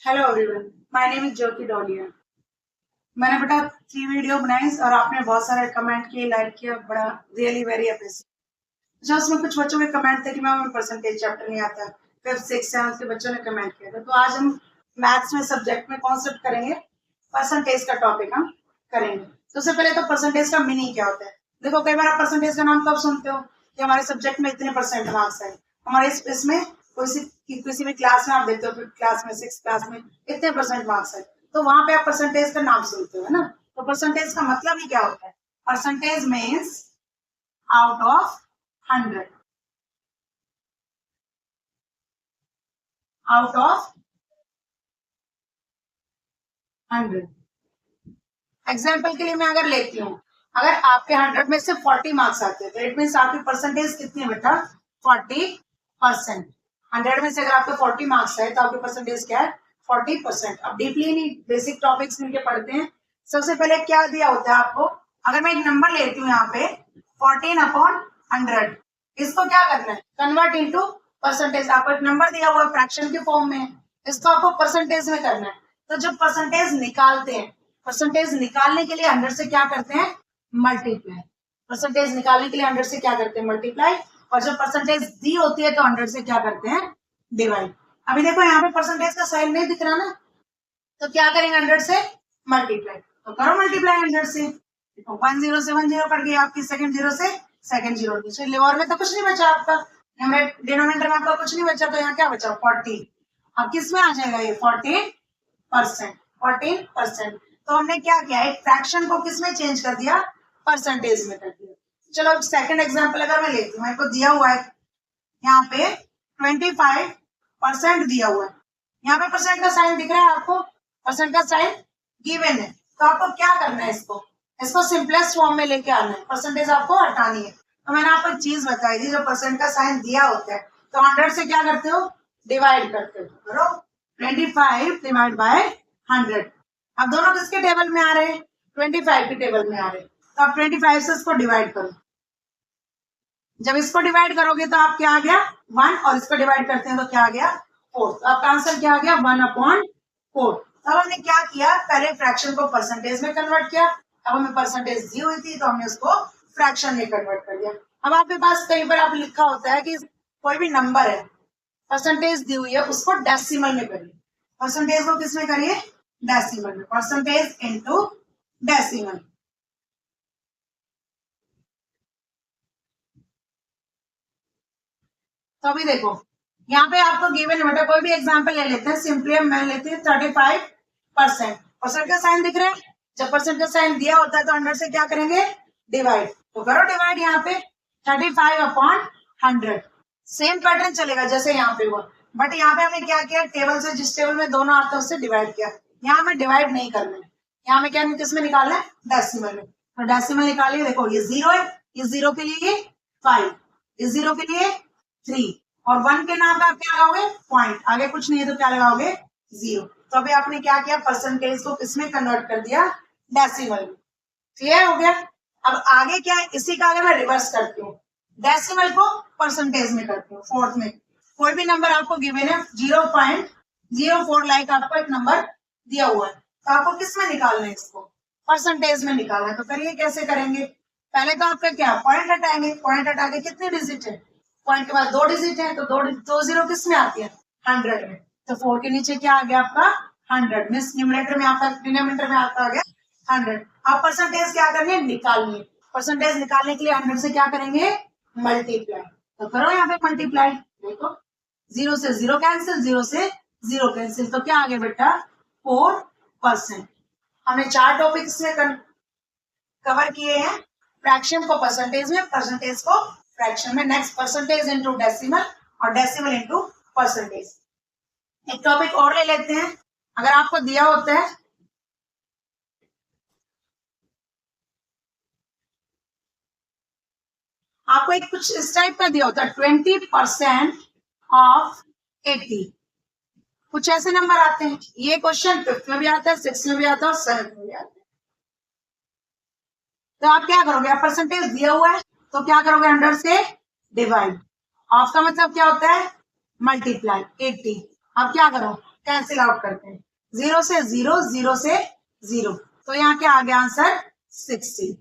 Hello everyone, my name is Jyoti Doliya. मैंने बेटा 3 video बनाई और आपने बहुत सारे कमेंट किए, लाइक किया, बड़ा रियली वेरी अप्रिशिएट। जो उसमें कुछ बच्चों के कमेंट थे कि मैम परसेंटेज चैप्टर नहीं आता, 5th 6th 7th के बच्चों ने कमेंट किया था। तो आज हम मैथ्स में सब्जेक्ट में कॉन्सेप्ट करेंगे, परसेंटेज का टॉपिक हम करेंगे। तो सबसे पहले तो परसेंटेज का मीनिंग क्या होता है। देखो, कई बार आप परसेंटेज का नाम कब सुनते हो कि हमारे सब्जेक्ट में इतने परसेंट मार्क्स है, हमारे इसमें किसी भी क्लास में आप देखते हो, 5th क्लास में 6th क्लास में इतने परसेंट मार्क्स है, तो वहां पे आप परसेंटेज का नाम सुनते हो, है ना। तो परसेंटेज का मतलब ही क्या होता है। Percentage means out of 100, out of 100। Example के लिए मैं अगर लेती हूँ, अगर आपके 100 में से 40 मार्क्स आते हैं तो इट मीन आपकी परसेंटेज कितनी है बेटा, 40%। 100 में से अगर आपके 40 मार्क्स है तो आपकी परसेंटेज क्या है, 40%। अब डीपली नहीं, बेसिक टॉपिक्स मिलके पढ़ते हैं। सबसे पहले क्या दिया होता है आपको, अगर मैं एक नंबर लेती हूँ यहाँ पे 14/100, इसको क्या करना है, कन्वर्ट इनटू परसेंटेज। आपको एक नंबर दिया हुआ है फ्रैक्शन के फॉर्म में, इसको आपको परसेंटेज में करना है। तो जब परसेंटेज निकालते हैं, परसेंटेज निकालने के लिए 100 से क्या करते हैं, मल्टीप्लाई। परसेंटेज निकालने के लिए 100 से क्या करते हैं, मल्टीप्लाई। और जब परसेंटेज दी होती है तो 100 से क्या करते हैं, डिवाइड। अभी देखो यहाँ पे परसेंटेज का साइन नहीं दिख रहा ना, तो क्या करेंगे, 100 से मल्टीप्लाई। तो करो मल्टीप्लाई 100 से। देखो 1 0 से 1 0 कट गई आपकी, सेकंड 0 से सेकंड 0। दूसरे और में तो कुछ नहीं बचा आपका, डिनोमिनेटर में आपका कुछ नहीं बचा, तो यहाँ क्या बचा, 40। अब किस में आ जाएगा ये, 14%। 14%। तो हमने क्या किया, एक फ्रैक्शन को किस में चेंज कर दिया, परसेंटेज में कर दिया। चलो सेकंड एग्जांपल अगर मैं लेती हूँ, मेरे को दिया हुआ है यहाँ पे 25% दिया हुआ है। यहाँ पे परसेंट का साइन दिख रहा है आपको, परसेंट का साइन गिवन है। तो आपको क्या करना है, इसको इसको सिंपलेस्ट फॉर्म में लेके आना है, परसेंटेज आपको हटानी है। तो मैंने आपको एक चीज बताई थी, जो परसेंट का साइन दिया होता है तो 100 से क्या करते हो, डिवाइड करते हो। करो 25 डिवाइड बाय 100। अब दोनों किसके टेबल में आ रहे हैं, 25 के टेबल में आ रहे हैं। तो आप 25 से इसको डिवाइड करो। जब इसको डिवाइड करोगे तो आप क्या आ गया, 1, और इसको डिवाइड करते हैं तो क्या आ गया, 4। तो आपका आंसर क्या आ गया, 1/4। तब हमने क्या किया, पहले फ्रैक्शन को परसेंटेज में कन्वर्ट किया। अब हमें परसेंटेज दी हुई थी तो हमने उसको फ्रैक्शन में कन्वर्ट कर दिया। अब आपके पास कहीं पर आप लिखा होता है कि कोई भी नंबर है, परसेंटेज दी हुई है, उसको डेसिमल में करिए। परसेंटेज को किसमें करिए, डेसिमल में। Percentage into decimal. तो अभी देखो यहाँ पे आपको गिवन है बेटा, कोई भी एग्जांपल ले लेते हैं, सिंपली हम मैं लेते हैं 35%। परसेंट का साइन दिख रहा है, जब परसेंट का साइन दिया होता है तो 100 से क्या करेंगे, डिवाइड। तो करो डिवाइड, यहाँ पे 35/100। सेम पैटर्न चलेगा जैसे यहाँ पे हुआ, बट यहाँ पे हमने क्या किया, टेबल से जिस टेबल में दोनों आते हैं उससे डिवाइड किया। यहाँ में डिवाइड नहीं करना है, यहाँ में क्या किसमें निकालना है, डेसिमल में। तो डेसिमल निकालिए, देखो ये 0 है, ये 0 के लिए 5, इस 0 के लिए 3, और 1 के नाम पे आप क्या लगाओगे, पॉइंट। आगे कुछ नहीं है तो क्या लगाओगे, 0। तो अभी आपने क्या किया, परसेंटेज को किसमें कन्वर्ट कर दिया, डेसिमल में। क्लियर हो गया। अब आगे क्या है, इसी का आगे मैं रिवर्स करती हूँ, डेसिमल को परसेंटेज में करती हूँ। फोर्थ में कोई भी नंबर आपको गिवन है 0.04, लाइक आपको एक नंबर दिया हुआ है, तो आपको किस में निकालना है, इसको परसेंटेज में निकालना है। तो करिए, कैसे करेंगे, पहले तो आपका क्या, पॉइंट हटाएंगे। पॉइंट हटा के कितने डिजिट है, पॉइंट के बाद 2 डिजिट है, तो दो जीरो किस में आती है, 100 में। तो 4 के नीचे क्या आ गया आपका, 100। मीन्स न्यूमरेटर में आपका, डिनोमिनेटर में आपका आ गया 100। आप परसेंटेज क्या करनी है, निकालनी है। परसेंटेज निकालने के लिए 100 से क्या करेंगे, मल्टीप्लाई। तो करो यहाँ पे मल्टीप्लाई। देखो 0 से 0 कैंसिल, 0 से 0 कैंसिल, तो क्या आ गया बेटा, 4%। हमने 4 टॉपिक्स में कवर किए हैं, फ्रैक्शन को परसेंटेज में, परसेंटेज को फ्रैक्शन में। नेक्स्ट परसेंटेज इनटू डेसिमल और डेसिमल इनटू परसेंटेज। एक टॉपिक और ले लेते हैं, अगर आपको दिया होता है आपको एक कुछ इस टाइप का दिया होता है, 20% ऑफ 80, कुछ ऐसे नंबर आते हैं। ये क्वेश्चन 5th में भी आता है, 6th में भी आता है और 7th में भी आता है। तो आप क्या करोगे, आप परसेंटेज दिया हुआ है तो क्या करोगे, 100 से डिवाइड। ऑफ का मतलब क्या होता है, मल्टीप्लाई 80। अब क्या करो, कैंसिल आउट करते हैं, 0 से 0, 0 से 0, तो यहाँ क्या आ गया आंसर 60।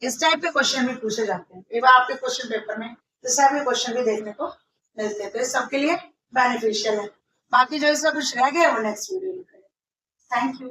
इस टाइप के क्वेश्चन भी पूछे जाते हैं, एक बार आपके क्वेश्चन पेपर में इस टाइप के क्वेश्चन भी देखने को मिलते हैं, तो इस सबके लिए बेनिफिशियल है। बाकी जो इसका कुछ रह गया वो नेक्स्ट वीडियो में करें। Thank you.